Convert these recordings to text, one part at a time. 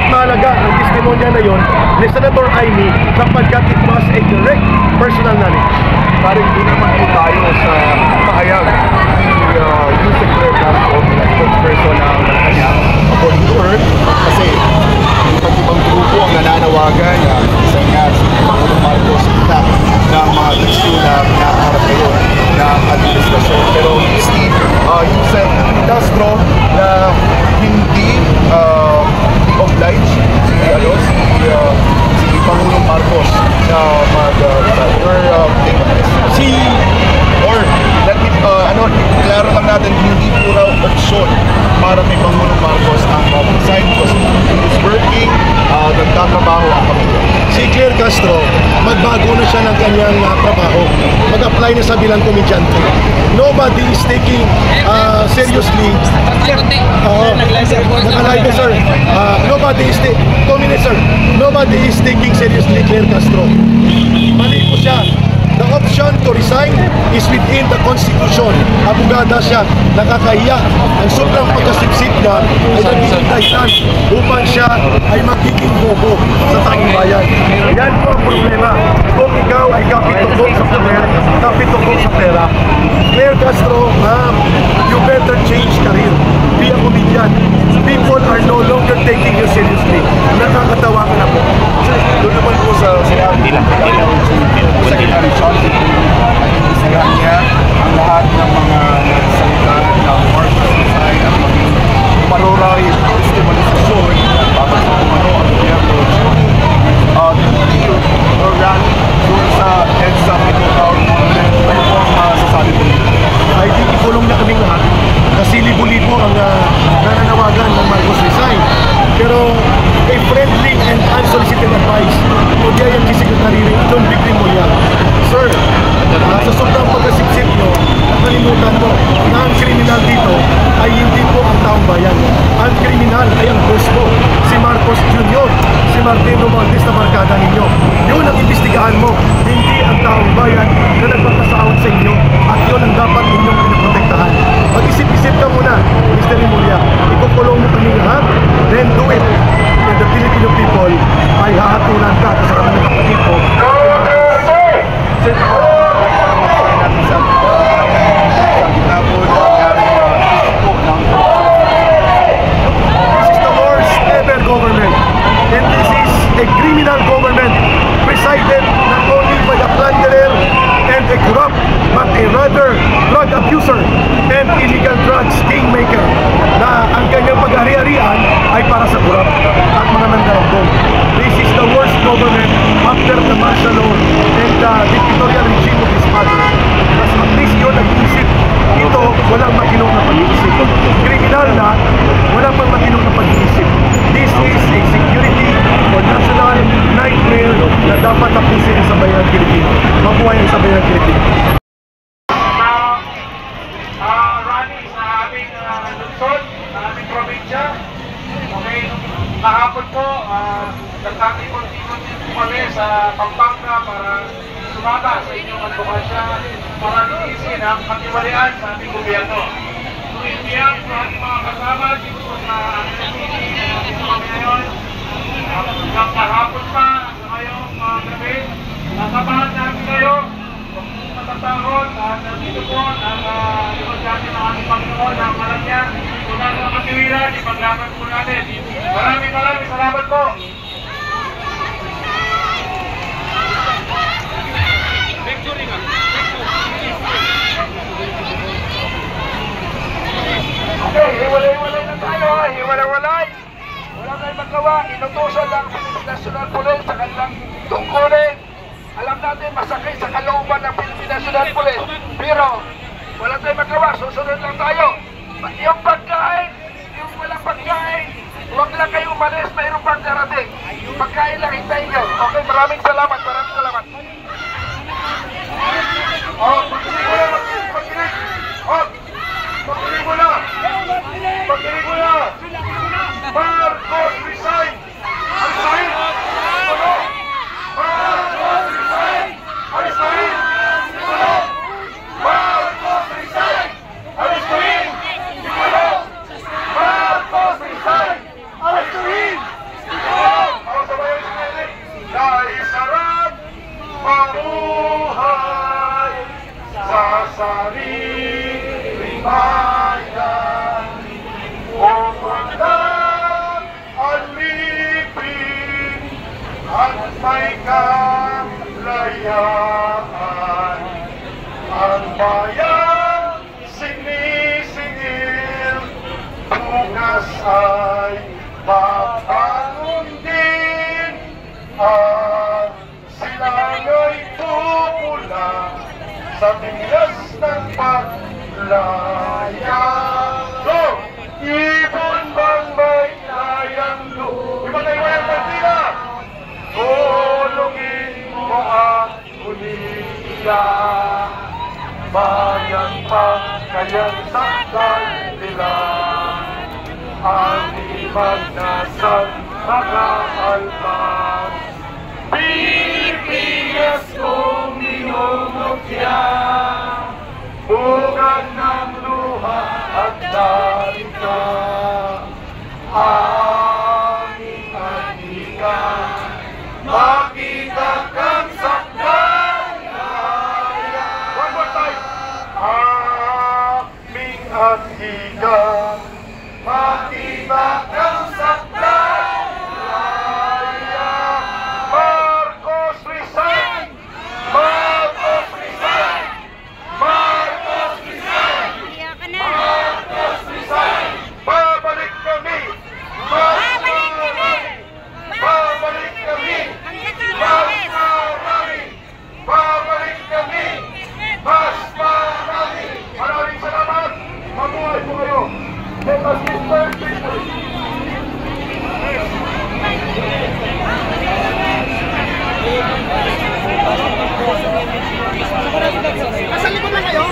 at mahalaga ang testimonya na yon ni Senator Amy sapagkat it was a direct personal knowledge. Parang hindi naman po tayo sa pahayag ni Yusek Claire Castro na spokesperson ng Malacanang according to her, kasi iba't ibang grupo ang nananawagan na isa nga si Pangulong Marcos ng mga issue na nakaharap ngayon ng administrasyon. Pero si Yusek Castro na hindi obliged si Pangulong Marcos na klaro lang natin, hindi po raw opsyon para kay Pangulong Marcos ang mag-resign because he is working, nagtatrabaho ang pamilya. Si Claire Castro, magbago na siya ng kanyang trabaho. Mag-apply na sa bilang komedyante. Nobody is taking seriously. Nakalive sir. Nobody is 2 minutes sir. Nobody is taking seriously Claire Castro. Mali po siya. The option to resign is within the Constitution. Abogada siya, nakakahiya. Ang sobrang pagkasipsip niya ay nagiging dahilan upang siya ay magiging bobo sa taong bayan. Yan po ang problema. Kung ikaw ay kapitugong sa pera, Claire Castro, you better change career. Be a comedian. People are no longer taking you seriously. Nakakatawa ka na po. Doon naman po sa sinabi sa Secretary isigahan niya ang lahat ng mga nagsalita ng Marcos resign at maging maroray testimonialisasyon para sa kumano ang gobyerno or rally doon sa EDSA Metrotown Monument. Ano po ang masasabi po nito? Ay di ikulong na kaming lahat kasi libo-libo ang nananawagan ng Marcos resign. Pero a friendly and unsolicited advice to the IMG Secretary Don Victor Moya. Sir, sa sobrang pagkasipsip nyo, nakalimutan mo na ang kriminal dito ay hindi po ang taong bayan. Ang kriminal ay ang boss mo, si Marcos Jr., si Martin Romualdez na barkada ninyo. Yun ang imbestigahan mo, hindi ang taong bayan na nagpapasahod sa inyo at yun ang dapat inyong pinaprotektahan. Mag-isip-isip ka muna, Mr. Rimulya. Ikukulong mo kami lahat, then do it. And the Filipino people ay hahatulan ka sa kanilang kapatid po. This is the worst ever government, and this is a criminal government presided not only by a plunderer and a corrupt, but a rather drug abuser and illegal drugs kingmaker na ang kanyang pag-ari-arian ay para sa corrupt at mga mandarabong. This is the worst government after the martial law and the dictatorial regime of his father. Mas at least yun nag-iisip. Ito, walang matinong na pag-iisip. Kriminal na, walang pang matinong na pag-iisip. This is a security or national nightmare na dapat tapusin sa bayan ng Pilipino. Mabuhay ang sa bayan ng Pilipino. Rally sa aming lungsod, sa aming probinsya. Okay, kahapon po, nagkakipon-tipon din po kami sa Pampanga para sumama sa inyong advokasya para linisin ang katiwalian sa ating gobyerno. So, iniyak sa ating mga kasama dito sa dito kami ngayon. Hanggang kahapon pa, ngayong gabi, nasabahan namin kayo. Matatahon at nandito po ang negosyante ng ating Panginoon ng Malacanang. Mula sa katiwiran, ipaglaban po natin. Maraming salamat po. Victory nga. Okay, hiwalay-hiwalay na tayo ha. Hiwalay-hiwalay. Wala tayong magawa. Inutusan lang sa National Police sa kanilang tungkulin. Alam natin masakit sa kalooban ng Philippine National Police. Pero wala tayong magawa. Susunod lang tayo. Yung pagkain, yung walang pagkain, huwag lang kayo umalis. Mayroon pang darating. Pagkain lang, hintayin nyo. Okay, maraming salamat. Maraming salamat. Oh, pagkinig mo na. Pagkinig. Oh, pagkinig mo na. Pagkinig mo na. Marcos resign. Resign. Marcos resign. Resign. Marcos resign. Resign. Marcos resign. Resign. kalayaan. Ang bayan sinisingil, bukas ay mabangon din. At sila'y pupula sa bigas ng paglaya. Go! Ibon bang may layang doon? Iba tayo yung partida! Tulungin mo ang Unila. Bayan pa kayang sakal nila. Ang ibang nasang makaalpas. Pilipinas kong minumutya. Bukan ng luha at darika. Aming adika. Makita kang sakdaya. One more time. Aming adika. Makita kang sakdaya. Marcos resign! Marcos resign! Marcos resign! Marcos resign! Babalik kami! Babalik kami! Babalik kami! Mas marami! Babalik kami! Mas marami! Maraming salamat! Mabuhay po kayo! Let us disperse victory! Nasa likod lang kayo?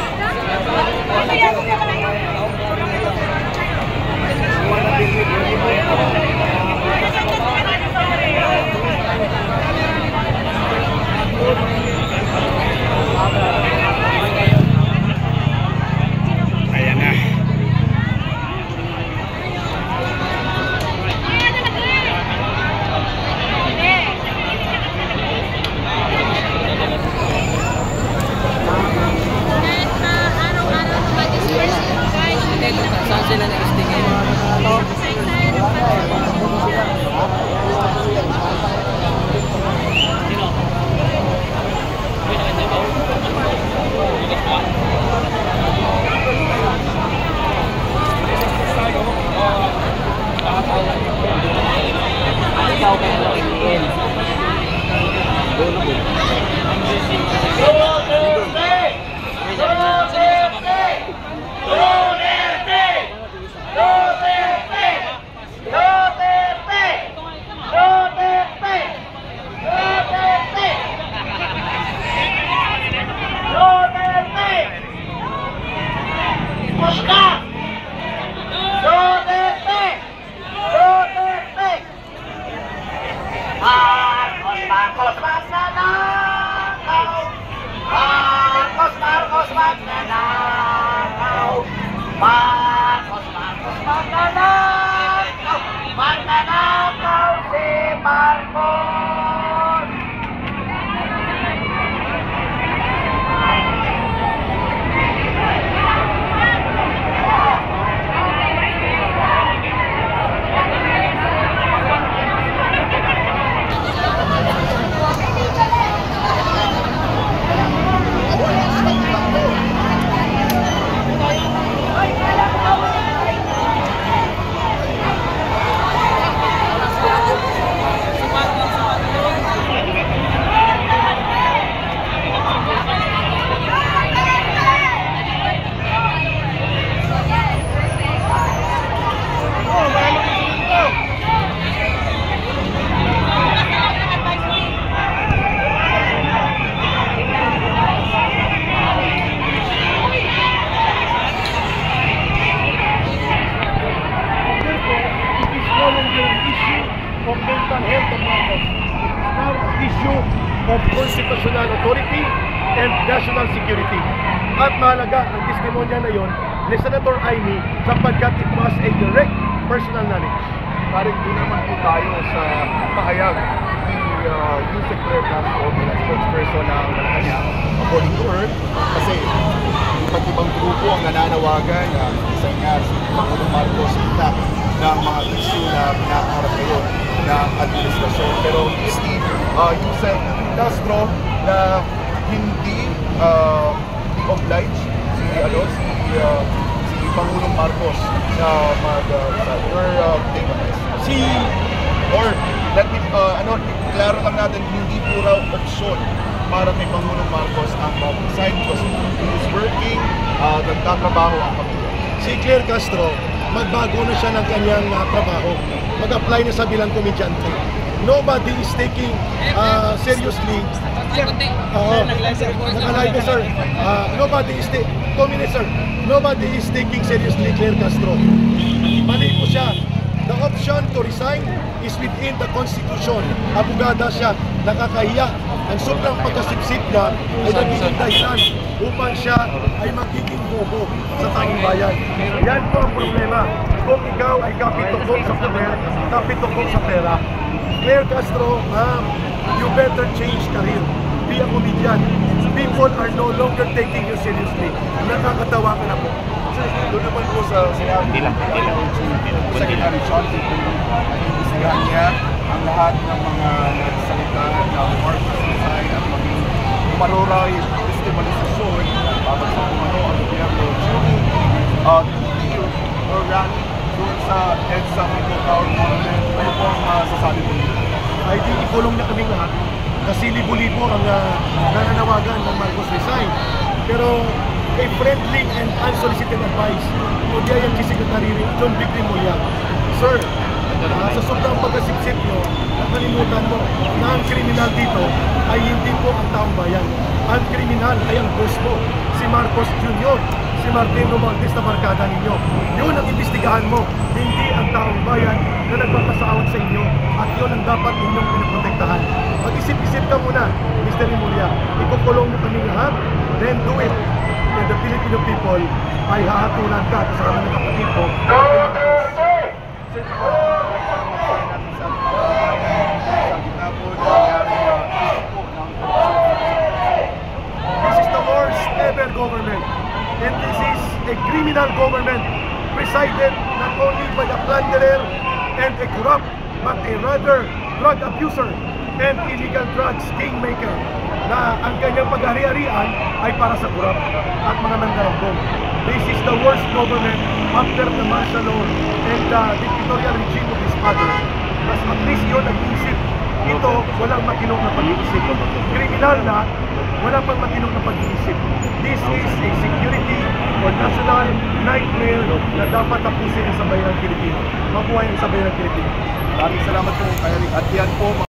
Ayan na. Saan sila na-istingin? Ikaw kaya nakikiin. of constitutional authority and national security. At mahalaga ang testimonya na yon ni Senator Amy sapagkat it was a direct personal knowledge. Parang doon naman po tayo sa pahayag ni Yusek Claire Castro bilang spokesperson ng Malacanang according to her, kasi iba't ibang grupo ang nananawagan isa nga si Pangulong Marcos ng mga issue na pinakaharap ngayon ng administrasyon. Pero Steve, Yusek Castro na hindi obliged si Pangulong Marcos na mag-resign. Your take on this? Or let me, klaro lang natin, hindi po raw opsyon para kay Pangulong Marcos ang mag-resign because he is working, nagtatrabaho ang pamilya. Si Claire Castro, magbago na siya ng kanyang trabaho. Mag-apply na sa bilang komedyante. Nobody is taking seriously. Nakalive sir. Nobody is 2 minutes sir. Nobody is taking seriously Claire Castro. Mali po siya. The option to resign is within the Constitution. Abogada siya, nakakahiya. Ang sobrang pagkasipsip niya ay nagiging dahilan upang siya ay magiging bobo sa taong bayan. Yan po ang problema. Kung ikaw ay kapitukok sa poder, kapitukok sa pera. Claire Castro, you better change career. Be a comedian. People are no longer taking you seriously. Nakakatawa ka na po. Doon naman po sa sinabi Secretary Sean, imbestigahan niya ang lahat ng mga nagsalita ng Marcos resign at maging umaroray destimalisasyon para sa kumano ang gobyerno during or rally doon sa EDSA People Power Monument. Ano po ang masasabi po niyo? Ay di ikulong na kaming lahat. Kasi libo-libo ang nananawagan ng Marcos resign. Pero a friendly and unsolicited advice o di yan si Secretary John Vic Rimulya. Sir, sa sobrang pagkasipsip nyo, nakalimutan mo na ang kriminal dito ay hindi po ang taong bayan. Ang kriminal ay ang boss mo, si Marcos Jr., si Martin Romualdez na barkada ninyo. Yun ang imbestigahan mo, hindi ang taong bayan na nagpapasawat sa inyo at yun ang dapat inyong pinaprotektahan. Mag-isip-isip ka muna, Mr. Rimulya. Ikukulong mo kami lahat, then do it. And the Filipino people ay hahatulan ka sa kanilang kapatid ko. This is the worst ever government. And this is a criminal government presided not only by a plunderer and a corrupt, but a rather drug abuser and illegal drugs kingmaker na ang kanyang pag-ari-arian ay para sa corrupt at mga mandarambong. This is the worst government after the martial law and the dictatorial regime of his father. Mas at least yun nag-iisip. Ito, walang matinong na pag-iisip. Kriminal na, wala pang matinong na pag-iisip. This is a security or national nightmare na dapat tapusin sa bayan ng Pilipino. Mabuhay ang sa bayan ng Pilipino. Maraming salamat po, Kaya at yan po